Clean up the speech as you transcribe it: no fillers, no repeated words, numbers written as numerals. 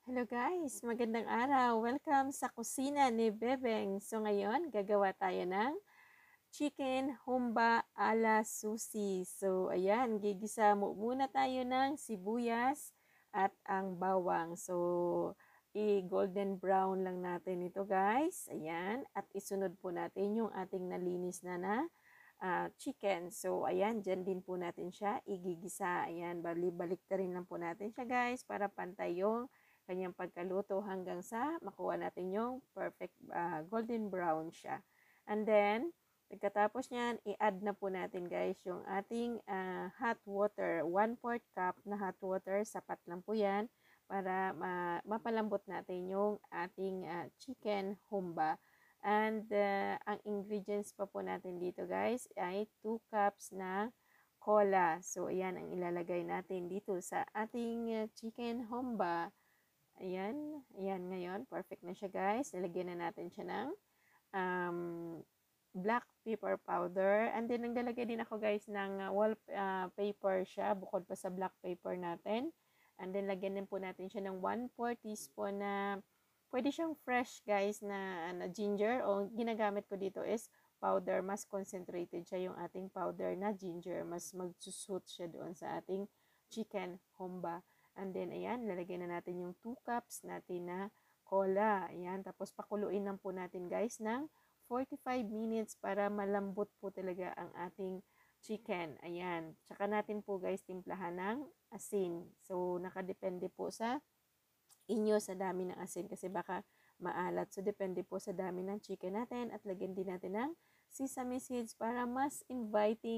Hello guys, magandang araw. Welcome sa kusina ni Bebeng. So ngayon, gagawa tayo ng chicken humba ala susi. So ayan, gigisa mo muna tayo ng sibuyas at ang bawang. So i-golden brown lang natin ito guys. Ayan, at isunod po natin yung ating nalinis na chicken. So ayan, dyan din po natin siya igigisa. Ayan, balik rin lang po natin siya guys para pantay yung kanyang pagkaluto hanggang sa makuha natin yung perfect golden brown siya. And then, pagkatapos niyan, i-add na po natin guys yung ating hot water. 1/4 cup na hot water, sapat lang po yan para mapalambot natin yung ating chicken humba. And ang ingredients pa po natin dito guys ay 2 cups na cola. So, ayan ang ilalagay natin dito sa ating chicken humba. Ayan, ayan ngayon. Perfect na siya guys. Nilagyan na natin siya ng um, black pepper powder. And then, naglalagay din ako guys ng wallpaper siya bukod pa sa black pepper natin. And then, lagyan din po natin siya ng 1/4 teaspoon na pwede siyang fresh guys na ginger. O ginagamit ko dito is powder. Mas concentrated siya yung ating powder na ginger. Mas magsusuit siya doon sa ating chicken humba. And then, ayan, lalagyan na natin yung 2 cups natin na cola. Ayan, tapos pakuluin lang po natin guys ng 45 minutes para malambot po talaga ang ating chicken. Ayan, tsaka natin po guys timplahan ng asin. So, nakadepende po sa inyo sa dami ng asin kasi baka maalat. So, depende po sa dami ng chicken natin at lagyan din natin ng sesame seeds para mas inviting